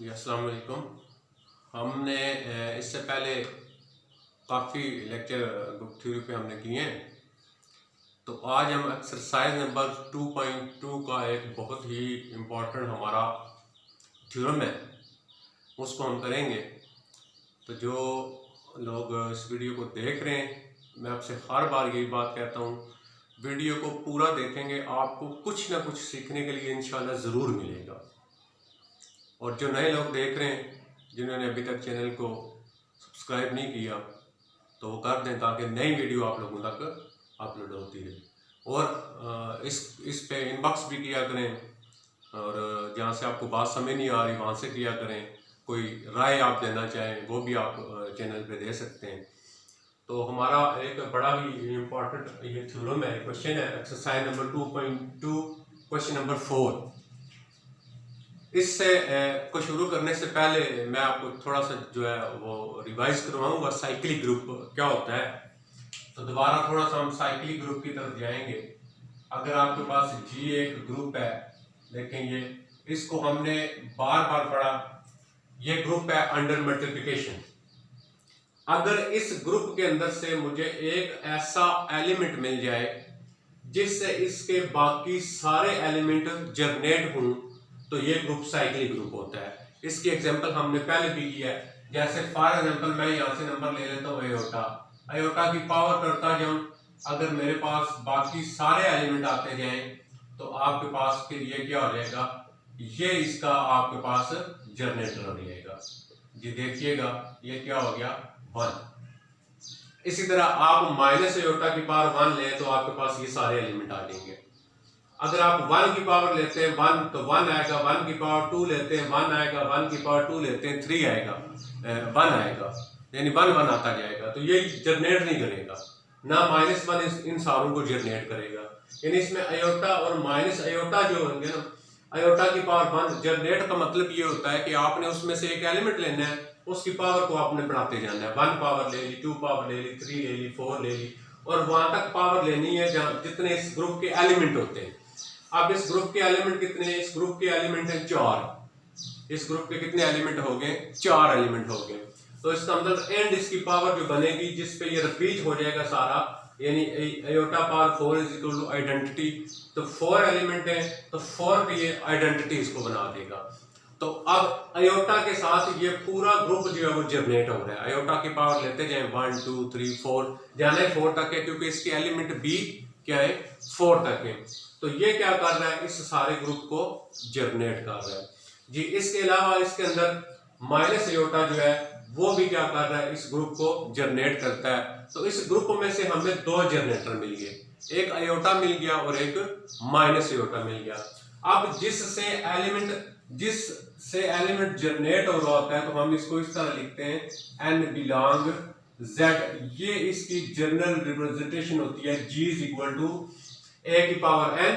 जी अस्सलाम वालेकुम। हमने इससे पहले काफ़ी लेक्चर ग्रुप थ्योरी पे हमने किए हैं। तो आज हम एक्सरसाइज नंबर 2.2 का एक बहुत ही इम्पोर्टेंट हमारा थ्योरम है, उसको हम करेंगे। तो जो लोग इस वीडियो को देख रहे हैं, मैं आपसे हर बार यही बात कहता हूँ, वीडियो को पूरा देखेंगे, आपको कुछ ना कुछ सीखने के लिए इंशाल्लाह ज़रूर मिलेगा। और जो नए लोग देख रहे हैं, जिन्होंने अभी तक चैनल को सब्सक्राइब नहीं किया, तो वो कर दें ताकि नई वीडियो आप लोगों तक अपलोड होती रहे। और इस पे इनबॉक्स भी किया करें, और जहाँ से आपको बात समझ नहीं आ रही वहाँ से किया करें। कोई राय आप देना चाहें वो भी आप चैनल पे दे सकते हैं। तो हमारा एक बड़ा ही इम्पोर्टेंट ये थ्योरम है, क्वेश्चन है, एक्सरसाइज नंबर 2.2 क्वेश्चन नंबर 4। इससे को शुरू करने से पहले मैं आपको थोड़ा सा जो है वो रिवाइज करवाऊंगा साइक्लिक ग्रुप क्या होता है। तो दोबारा थोड़ा सा हम साइक्लिक ग्रुप की तरफ जाएंगे। अगर आपके पास जी एक ग्रुप है, देखेंगे इसको हमने बार बार पढ़ा, ये ग्रुप है अंडर मल्टीप्लिकेशन। अगर इस ग्रुप के अंदर से मुझे एक ऐसा एलिमेंट मिल जाए जिससे इसके बाकी सारे एलिमेंट जनरेट हों, तो ये ग्रुप साइक्लिक ग्रुप होता है। इसकी एग्जांपल हमने पहले भी किया है। जैसे फॉर एग्जांपल मैं यहाँ से नंबर ले लेता हूँ आयोटा, आयोटा की पावर करता जाऊं, अगर मेरे पास बाकी सारे एलिमेंट आते जाएं तो आपके पास फिर ये क्या हो जाएगा, ये इसका आपके पास जनरेटर हो जाएगा। जी देखिएगा ये क्या हो गया 1। इसी तरह आप माइनस आयोटा की पावर 1 ले तो आपके पास ये सारे एलिमेंट आ जाएंगे। अगर आप 1 की पावर लेते हैं 1 तो 1 आएगा, 1 की पावर 2 लेते हैं 1 आएगा, 1 की पावर 2 लेते हैं 3 आएगा, 1 आएगा, यानी 1 1 आता जाएगा। तो ये जनरेट नहीं करेगा ना, -1 इन सारों को जनरेट करेगा। यानी इसमें आयोटा और माइनस आयोटा जो होंगे ना, आयोटा की पावर 1 जनरेट का मतलब ये होता है कि आपने उसमें से एक एलिमेंट लेना है, उसकी पावर को आपने बढ़ाते जाना है। 1 पावर ले ली, 2 पावर ले ली, 3 ले ली, 4 ले ली, और वहां तक पावर लेनी है जहां जितने इस ग्रुप के एलिमेंट होते हैं। अब इस ग्रुप के एलिमेंट कितने हैं? इस ग्रुप के एलिमेंट हैं 4। इस ग्रुप के कितने एलिमेंट हो गए? 4 एलिमेंट हो गए। तो इसका मतलब एंड इसकी पावर जो बनेगी जिस पे ये रिपीट हो जाएगा सारा, यानी iota power 4 is equal to identity. तो 4 एलिमेंट है तो 4 पे ये आइडेंटिटी इसको बना देगा। तो अब आयोटा के साथ ये पूरा ग्रुप जो है वो जनरेट हो रहा है। आयोटा की पावर लेते जाए 1 2 3 4, जाना है 4 तक है क्योंकि इसके एलिमेंट बी क्या है 4 तक है। तो ये क्या कर रहा है, इस सारे ग्रुप को जनरेट कर रहा है जी। इसके अलावा इसके अंदर माइनस आयोटा जो है वो भी क्या कर रहा है, इस ग्रुप को जनरेट करता है। तो इस ग्रुप में से हमें 2 जनरेटर मिल गए, एक आयोटा मिल गया और एक माइनस आयोटा मिल गया। अब जिससे एलिमेंट जनरेट हो रहा होता है तो हम इसको इस तरह लिखते हैं n बिलोंग z। ये इसकी जनरल रिप्रेजेंटेशन होती है g is equal to a की power n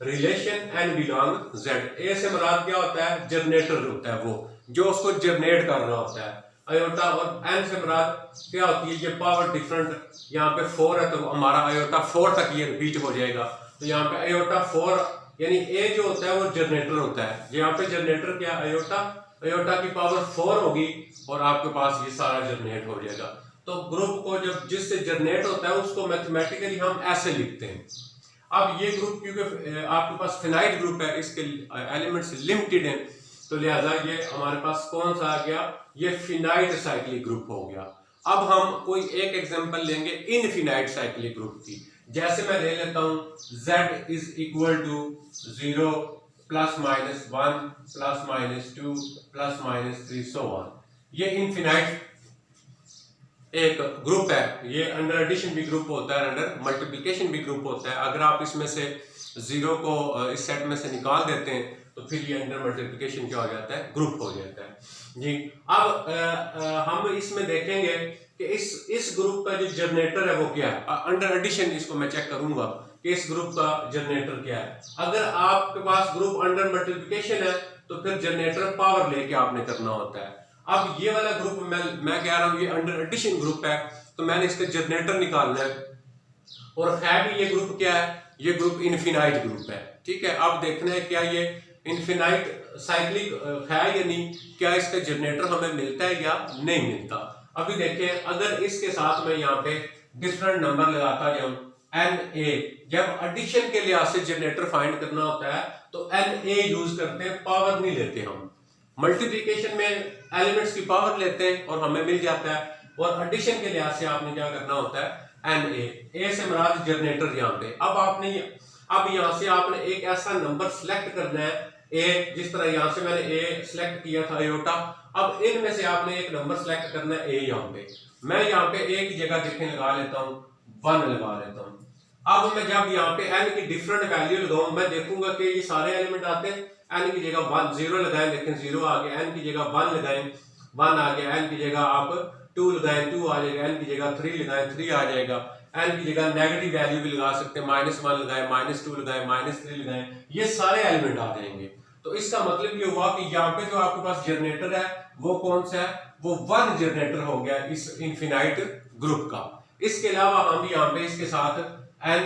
relation n belong z। a से मुराद क्या होता है? जनरेटर होता है, वो जो उसको जनरेट कर रहा होता है। आयोटा और n से मुराद क्या होती है? ये पावर डिफरेंट, यहाँ पे 4 है तो हमारा आयोटा 4 तक ये रिपीट हो जाएगा। तो यहाँ पे आयोटा 4 यानी a जो होता है वो जनरेटर होता है। यहाँ पे जनरेटर क्या? आयोटा की पावर 4 होगी और आपके पास ये सारा जनरेट हो जाएगा। तो ग्रुप को जब जिससे जनरेट होता है उसको मैथमेटिकली हम ऐसे लिखते हैं। अब ये ग्रुप क्योंकि आपके पास फिनाइट ग्रुप है, इसके एलिमेंट्स लिमिटेड हैं, तो लिहाजा ये हमारे पास कौन सा आ गया? ये फिनाइट साइक्लिक ग्रुप हो गया। अब हम कोई एक एग्जांपल लेंगे इनफिनाइट साइक्लिक ग्रुप की। जैसे मैं ले लेता हूं z is equal to 0 plus minus 1 plus minus 2 plus minus 3 so on. ये इनफिनाइट एक ग्रुप है। ये अंडर एडिशन भी ग्रुप होता है, अंडर मल्टीप्लिकेशन भी ग्रुप होता है। अगर आप इसमें से 0 को इस सेट में से निकाल देते हैं तो फिर ये अंडर मल्टीप्लिकेशन क्या हो जाता है? ग्रुप हो जाता है जी। अब हम इसमें देखेंगे कि इस ग्रुप का जो जनरेटर है वो क्या है। अंडर एडिशन इसको मैं चेक करूंगा कि इस ग्रुप का जनरेटर क्या है। अगर आपके पास ग्रुप अंडर मल्टीप्लिकेशन है तो फिर जनरेटर पावर लेके आपने करना होता है। अब ये वाला ग्रुप मैं कह रहा हूं ये अंडर एडिशन ग्रुप है, तो मैंने इसका जनरेटर निकालना है। और है भी ये ग्रुप क्या है? ये ग्रुप इनफिनाइट ग्रुप है, ठीक है। अब देखना है क्या ये इनफिनाइट साइक्लिक है या नहीं, क्या इसका जनरेटर हमें मिलता है या नहीं मिलता। अभी देखें, अगर इसके साथ मैं यहाँ पे डिफरेंट नंबर लगाता जाऊं एन ए, जब एडिशन के लिहाज से जनरेटर फाइंड करना होता है तो एन ए यूज करते हैं, पावर नहीं लेते हम। मल्टीप्लिकेशन में एलिमेंट्स की पावर लेते हैं और हमें मिल जाता है, और एडिशन के लिहाज से आपने क्या करना होता है एन ए से मराद जनरेटर। यहाँ पे अब यहाँ से आपने एक ऐसा नंबर सिलेक्ट करना है ए, जिस तरह यहाँ से मैंने ए सिलेक्ट किया था आयोटा। अब इनमें से आपने एक नंबर सिलेक्ट करना है ए। यहाँ पे मैं यहाँ पे ए की जगह देखें लगा लेता हूँ 1 लगा लेता हूँ। अब मैं जब यहाँ पे n की डिफरेंट वैल्यू लगाऊं, मैं देखूंगा कि ये सारे एलिमेंट आते हैं। n की जगह 1 0 लगाएं, लेकिन 0 आ गया। n की जगह 1 लगाएं, 1 आ गया। n की जगह आप 2 लगाएं, 2 आ जाएगा। n की जगह 3 लगाएं, 3 आ जाएगा। n की जगह नेगेटिव वैल्यू भी लगा सकते हैं, -1 लगाएं, -2 लगाएं, -3 लगाएं, ये सारे एलिमेंट आ जाएंगे। तो इसका मतलब ये हुआ कि यहाँ पे जो आपके पास जनरेटर है वो कौन सा है, वो 1 जनरेटर हो गया इस इनफिनाइट ग्रुप का। इसके अलावा हम यहाँ पे इसके साथ n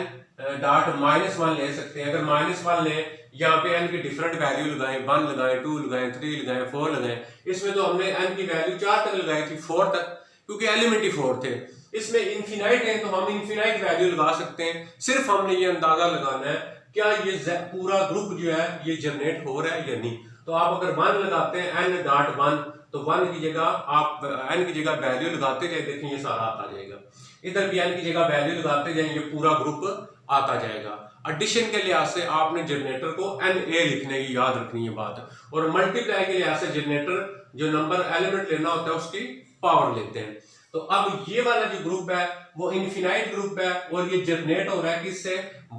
डॉट -1 ले सकते हैं। अगर -1 ले, यहाँ पे n की डिफरेंट वैल्यू लगाएं, 1 लगाएं, 2 लगाएं, 3 लगाएं, 4 लगाएं। इसमें तो हमने n की वैल्यू 4 तक लगाई थी, 4 तक, क्योंकि एलिमेंट ही 4 थे। इसमें इनफिनाइट है तो हम इनफिनाइट वैल्यू लगा सकते हैं। सिर्फ हमने ये अंदाजा लगाना है क्या ये पूरा ग्रुप जो है ये जनरेट हो रहा है या नहीं। तो आप अगर 1 लगाते हैं n डॉट 1, तो 1 की जगह आप n की जगह वैल्यू लगाते जाए, देखें ये सारा आता जाएगा। इधर भी n की जगह वैल्यू लगाते जाएंगे, ये पूरा ग्रुप आता जाएगा। एडिशन के लिहाज से आपने जनरेटर को एन ए लिखने की याद रखनी है बात, और मल्टीप्लाई के लिहाज से जनरेटर जो नंबर एलिमेंट लेना होता है उसकी पावर लेते हैं। तो अब ये वाला जो ग्रुप है वो इनफिनाइट ग्रुप है, और ये जनरेट हो रहा है किससे,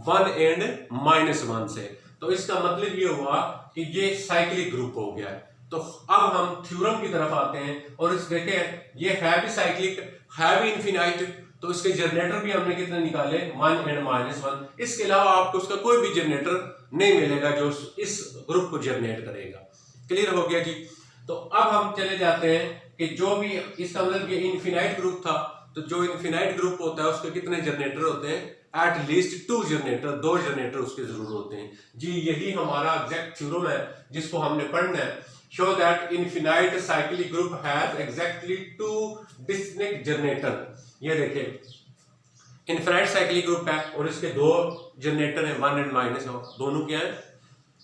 1 एंड -1 से। तो इसका मतलब ये हुआ कि ये साइक्लिक ग्रुप हो गया है। तो अब हम थ्योरम की तरफ आते हैं, और इस देखें ये है भी साइक्लिक, है भी इनफिनाइट, तो इसके जनरेटर भी हमने कितने निकाले, 1 एंड -1। इसके अलावा आपको उसका कोई भी जनरेटर नहीं मिलेगा जो इस ग्रुप को जनरेट करेगा। क्लियर हो गया जी। तो अब हम चले जाते हैं कि जो भी इसका मतलब ये इनफिनाइट ग्रुप था, तो जो इनफिनाइट ग्रुप होता है उसके कितने जनरेटर होते हैं, एट लीस्ट 2 जनरेटर, 2 जनरेटर उसके जरूर होते हैं जी। यही हमारा एग्जैक्ट थ्योरम है जिसको हमने पढ़ना है। Show that infinite cyclic group has exactly 2 distinct generator. ये देखिए इनफिनाइट साइक्लिक ग्रुप है और इसके 2 जनरेटर हैं, 1 एंड -1, दोनों क्या है,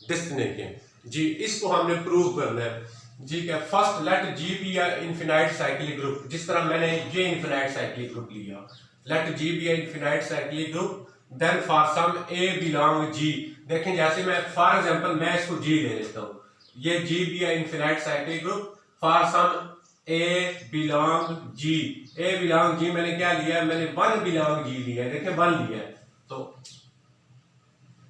डिस्टिंक्ट हैं जी। इसको हमने प्रूव करना है जी। क्या, first let G be a infinite cyclic group. जिस तरह मैंने ये इनफिनाइट साइक्लिक ग्रुप लिया, let G be a infinite cyclic group, then for some a belong G. देखें जैसे मैं फॉर एग्जांपल मैं इसको जी ले लेता हूँ, ये G be a infinite cyclic group for some a belong G. A belong G मैंने क्या लिया, मैंने 1 बिलोंग जी लिया है, देखें 1 लिया है। तो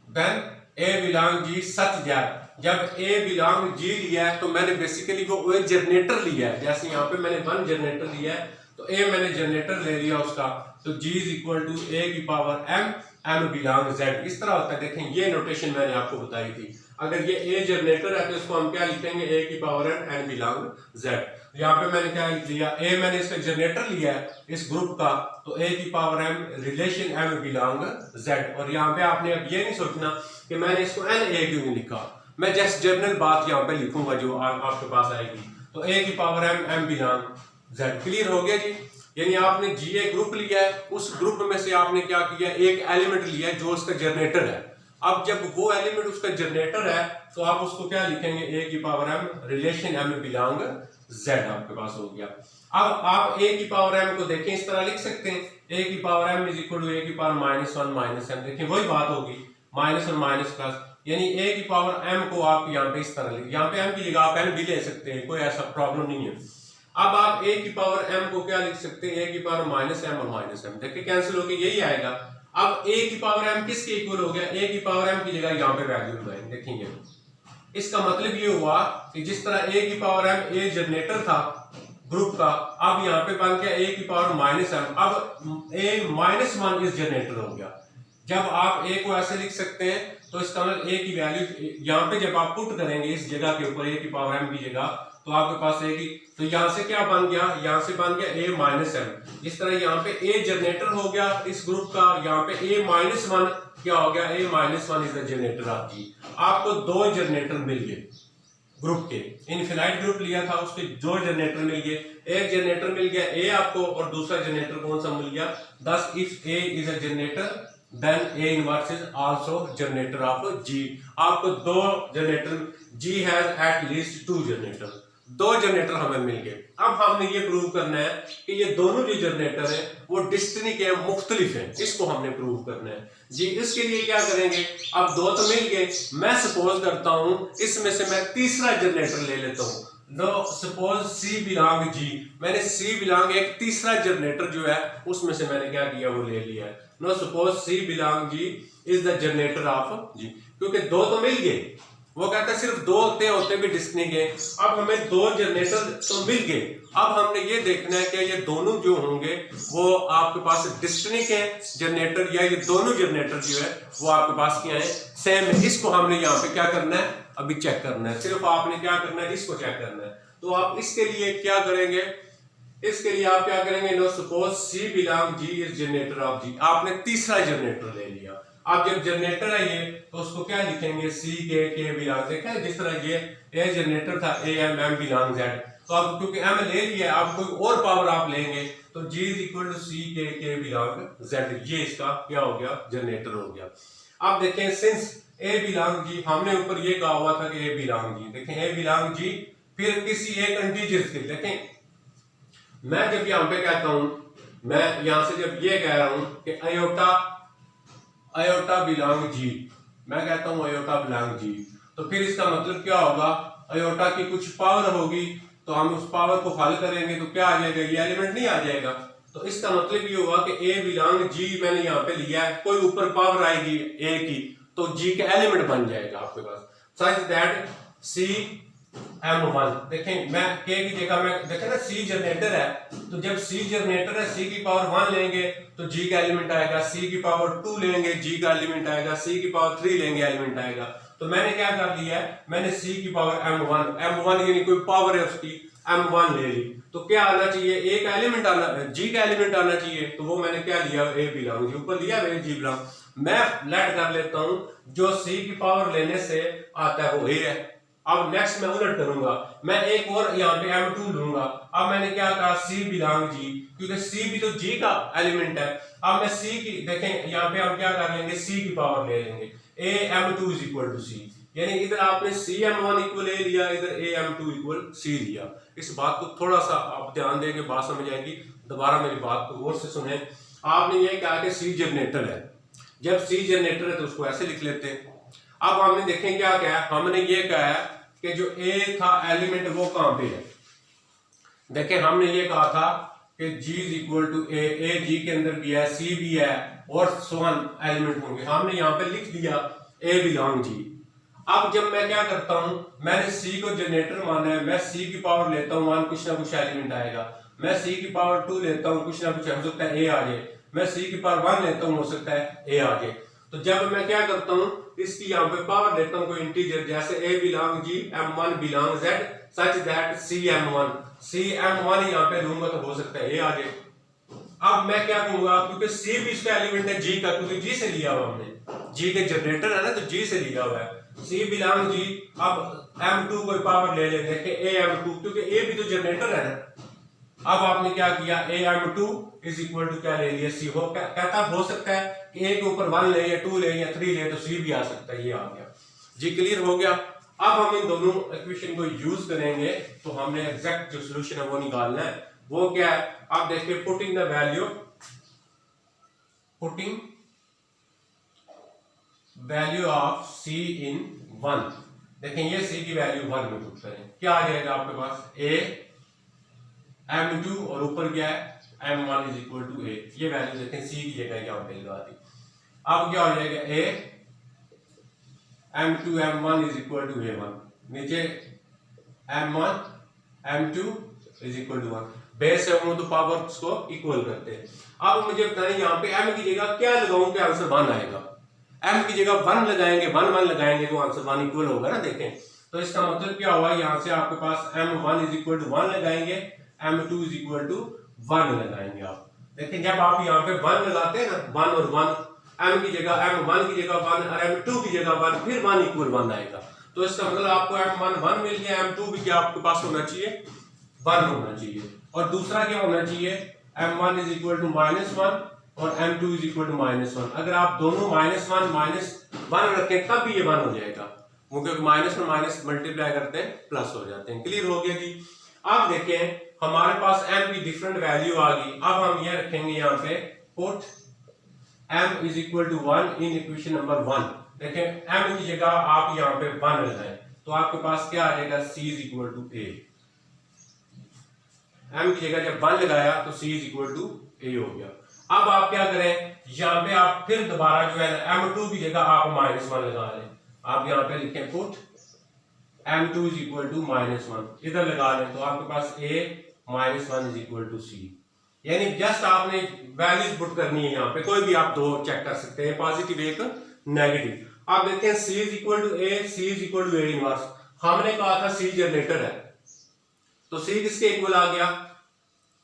then A belong G such that, जब ए बिलोंग जी लिया है तो मैंने बेसिकली वो एक जनरेटर लिया है। जैसे यहाँ पे मैंने 1 जनरेटर लिया है, तो ए मैंने जनरेटर ले लिया उसका, तो जी इज इक्वल टू ए की power m, m belong z। इस तरह होता है। देखें ये नोटेशन मैंने आपको बताई थी। अगर ये ए जनरेटर है तो इसको हम क्या लिखेंगे, ए की पावर n बिलोंग z। यहाँ पे मैंने क्या लिया, ए मैंने इसका जनरेटर लिया है इस ग्रुप का, तो ए की power m relation m belong z। और यहाँ पे आपने अब ये नहीं सोचना कि मैंने इसको n a क्यों नहीं लिखा, मैं जस्ट जनरल बात यहाँ पे लिखूंगा जो आपके पास आएगी। तो ए की power m, m belong z। Clear हो गया जी। यानी आपने जी ए ग्रुप लिया है, उस ग्रुप में से आपने क्या किया, एक एलिमेंट लिया है जो उसका जनरेटर है। अब जब वो एलिमेंट उसका जनरेटर है तो आप उसको क्या लिखेंगे, ए की power m relation m belong z आपके पास हो गया। अब आप a की पावर m को देखें इस तरह लिख सकते हैं, a की power m is equal to a की पावर -1 -m। देखिए वही बात होगी, माइनस और माइनस प्लस, यानी a की पावर m को आप यहाँ पे इस तरह लिख, यहाँ पे m की जगह आप n भी ले सकते हैं, कोई ऐसा प्रॉब्लम नहीं है। अब आप a की पावर m को क्या लिख सकते हैं, a की पावर -m और -m, देखिए कैंसिल होके यही आएगा। अब a की पावर m किसके इक्वल हो गया, a की पावर m की जगह यहाँ पे वैल्यू लगाएंगे, देखेंगे। इसका मतलब ये हुआ कि जिस तरह a की पावर m a जनरेटर था ग्रुप का, अब यहाँ पे बन गया a की पावर -m, अब a -1 इस जनरेटर हो गया। जब आप a को ऐसे लिख सकते हैं तो इसका मतलब a की वैल्यू यहाँ पे जब आप पुट करेंगे इस जगह के ऊपर a की पावर m की जगह, तो आपके पास रहेगी। तो यहाँ से क्या बन गया, यहाँ से बन गया a माइनस एम। इस तरह यहाँ पे a जनरेटर हो गया इस ग्रुप का, यहाँ पे a माइनस वन क्या हो गया, a minus one is the generator of G. आपको दो जनरेटर मिल गए ग्रुप के, इनफिनाइट ग्रुप लिया था उसके दो जनरेटर मिल गए। एक जनरेटर मिल गया ए आपको और दूसरा जनरेटर कौन सा मिल गया। Thus if a is a generator then a inverse is also generator of G. आपको दो generator, G has at least two generator, दो जनरेटर हमें मिल गए। अब हमने ये प्रूव करना है कि ये दोनों जो जनरेटर है वो डिस्टिंक्ट है, मुख्तलिफ है, इसको हमने प्रूव करना है जी। इसके लिए क्या करेंगे, अब दो तो मिल गए, मैं सपोज करता हूं इसमें से मैं तीसरा जनरेटर ले लेता हूं। No suppose c belong G, मैंने सी बिलोंग एक तीसरा जनरेटर जो है उसमें से मैंने क्या किया वो ले लिया है। No suppose c belong G is the generator of G, क्योंकि दो तो मिल गए, वो कहता है सिर्फ दो होते भी डिस्टिंक्ट है। अब हमें दो जनरेटर तो मिल गए, अब हमने ये देखना है कि ये दोनों जो होंगे वो आपके पास डिस्टिंक्ट है जनरेटर, या ये दोनों जनरेटर जो है वो आपके पास क्या है, सेम है। इसको हमने यहाँ पे क्या करना है, अभी चेक करना है। सिर्फ आपने क्या करना है, इसको चेक करना है। तो आप इसके लिए क्या करेंगे, इसके लिए आप क्या करेंगे, no suppose c belong G is generator of G. आपने तीसरा जनरेटर ले लिया। अब जब जनरेटर है ये तो उसको क्या लिखेंगे, सी के बिलोंग, देखा जिस तरह ये ए जनरेटर था A M M belong Z. तो अब क्योंकि एम ले लिया, आप कोई और पावर आप लेंगे तो जी इज इक्वल टू सी के बिलोंग जेड, ये इसका क्या हो गया, जनरेटर हो गया। अब देखें सिंस ए बिलोंग जी, हमने ऊपर ये कहा हुआ था कि ए बिलोंग जी, देखें ए बिलोंग जी, फिर किसी एक इंटीजर के, देखें मैं जब यहाँ पे कहता हूं, मैं यहां से जब ये कह रहा हूं कि अयोटा बिलोंग जी, मैं कहता हूं अयोटा बिलोंग जी, तो फिर इसका मतलब क्या होगा, अयोटा की कुछ पावर होगी, तो हम उस पावर को हल करेंगे तो क्या आ जाएगा, ये एलिमेंट नहीं आ जाएगा। तो इसका मतलब ये होगा कि ए बिलोंग जी मैंने यहाँ पे लिया है, कोई ऊपर पावर आएगी ए की तो जी का एलिमेंट बन जाएगा आपके पास, सच दैट सी M1। देखें मैं के की जगह में, देखें ना सी जनरेटर है, तो जब सी जनरेटर है सी की पावर 1 लेंगे तो जी का एलिमेंट आएगा, सी की पावर 2 लेंगे जी का एलिमेंट आएगा, सी की पावर 3 लेंगे एलिमेंट आएगा। तो मैंने क्या कर लिया है, मैंने सी की पावर M1 यानी कोई पावर है उसकी M1 ले ली, तो क्या आना चाहिए, ए का एलिमेंट आना, जी का एलिमेंट आना चाहिए, तो वो मैंने क्या लिया, ए बिलोंग जी, ऊपर लिया जी बिलोंग। मैं लेट कर लेता हूं जो सी की पावर लेने से आता है वो ए है। अब नेक्स्ट मैं उलट करूंगा, मैं एक और यहाँ पे M2 लूंगा। अब मैंने क्या कहा, सी बिलोंग जी, क्योंकि सी भी तो जी का एलिमेंट है। अब मैं सी की, देखें यहाँ पे हम क्या कर लेंगे, सी की पावर ले लेंगे, ए M2 इज इक्वल टू सी, यानी इधर आपने सी M1 इक्वल ए लिया, इधर ए M2 इक्वल सी लिया। इस बात को थोड़ा सा आप ध्यान देंगे, बात समझ आएगी। दोबारा मेरी बात को गौर से सुने। आपने ये कहा कि सी जनरेटर है, जब सी जनरेटर है तो उसको ऐसे लिख लेते हैं। अब हमने देखें क्या कहा, हमने ये कहा है कि जो ए था एलिमेंट वो कहां पे है, देखें हमने ये कहा था कि G इज इक्वल टू ए जी के अंदर भी है, सी भी है और सोन एलिमेंट होंगे। हमने यहाँ पे लिख दिया ए बिलोंग जी। अब जब मैं क्या करता हूं, मैंने सी को जनरेटर माना है, मैं सी की पावर लेता हूं 1, कुछ ना कुछ एलिमेंट आएगा। मैं सी की पावर 2 लेता हूं, कुछ ना कुछ हो सकता है ए आ जाए। मैं सी की पावर 1 लेता हूं, हो सकता है ए आ जाए। तो जब मैं क्या करता हूं, इसकी यहाँ पे पावर लेता हूं कोई इंटीजर, जैसे a belong G M1 belong Z such that c M1 यहाँ पे लूंगा तो हो सकता है ए आ जाए। अब मैं क्या कहूंगा, क्योंकि सी भी इसका एलिमेंट है जी का, क्योंकि जी से लिया हुआ हमने, जी के जनरेटर है ना तो जी से लिया हुआ है, सी बिलोंग जी। अब M2 कोई पावर ले लेते हैं ए M2, क्योंकि ए भी तो जनरेटर है ना। अब आपने क्या किया, ए M2 इज इक्वल टू क्या ले लिया, सी। हो कहता हो सकता है कि ए के ऊपर 1 ले या 2 ले या 3 ले तो सी भी आ सकता है, ये आ गया जी। क्लियर हो गया। अब हम इन दोनों इक्वेशन को यूज करेंगे तो हमने एग्जैक्ट जो सॉल्यूशन है वो निकालना है। वो क्या है, आप देखिए, पुटिंग द वैल्यू ऑफ सी इन 1। देखें ये सी की वैल्यू 1 में पुट करें, क्या आ जाएगा आपके पास, ए M2 और ऊपर क्या है M1 इज इक्वल टू ए। ये वैल्यू देखें सी की जगह यहाँ पे लगा दी। अब क्या हो जाएगा, ए M2 M1 is equal to A1, नीचे M1 M2 is equal to 1। Base है वो तो पावर्स को इक्वल करते हैं। अब मुझे बताएं यहाँ पे M की जगह क्या लगाऊं कि आंसर 1 आएगा। M की जगह 1 लगाएंगे, 1 1 लगाएंगे तो आंसर 1 इक्वल होगा ना। देखें तो इसका मतलब क्या हुआ, यहाँ से आपके पास m1 इज इक्वल टू 1 लगाएंगे, m2 इज इक्वल टू 1 लगाएंगे। आप देखिए जब आप यहाँ पे 1 लगाते हैं ना, 1 और 1, m की जगह m1 की जगह 1 और m2 की जगह 1, फिर 1 इक्वल 1 आएगा। तो इसका मतलब आपको m1 1 मिल गया, m2 भी क्या आपके पास होना चाहिए, 1 होना चाहिए। और दूसरा क्या होना चाहिए, m1 इज इक्वल टू -1 और m2 इज इक्वल टू -1। अगर आप दोनों -1 रखें तब भी ये 1 हो जाएगा, क्योंकि माइनस में माइनस मल्टीप्लाई करते हैं प्लस हो जाते हैं। क्लियर हो गया जी। अब देखें हमारे पास m की डिफरेंट वैल्यू आ गई। अब हम ये रखेंगे यहाँ पे put m is equal to 1 in equation number 1। देखें m की जगह आप यहाँ पे 1 लगाएं तो आपके पास क्या आ जाएगा, c is equal to a। m की जगह जब 1 लगाया तो c is equal to a हो गया। अब आप क्या करें, यहाँ पे आप फिर दोबारा जो है m2 की जगह आप -1 लगा लें। आप यहाँ पे लिखें put m2 is equal to -1, इधर लगा लें तो आपके पास a -1 is equal to c। यानी जस्ट आपने वैल्यूज पुट करनी है, यहाँ पे कोई भी आप दो चेक कर सकते हैं, पॉजिटिव एक नेगेटिव। आप देखते हैं c is equal to a, c is equal to a inverse. हमने कहा था c जनरेटर है, तो c किसके इक्वल आ गया,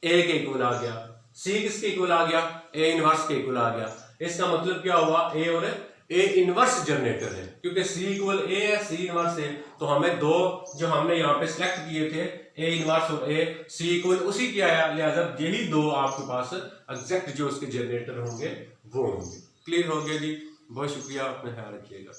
a के इक्वल आ गया। c किसके इक्वल आ गया, a इनवर्स के इक्वल आ गया। इसका मतलब क्या हुआ, a और a इनवर्स जनरेटर है, क्योंकि c इक्वल a है, c इनवर्स है। तो हमें दो जो हमने यहाँ पे सिलेक्ट किए थे, a इनवर्स और a, c इक्वल उसी की आया, लिहाजा यही दो आपके पास एग्जैक्ट जो उसके जनरेटर होंगे वो होंगे। क्लियर हो गया जी, बहुत शुक्रिया, अपना ख्याल रखिएगा।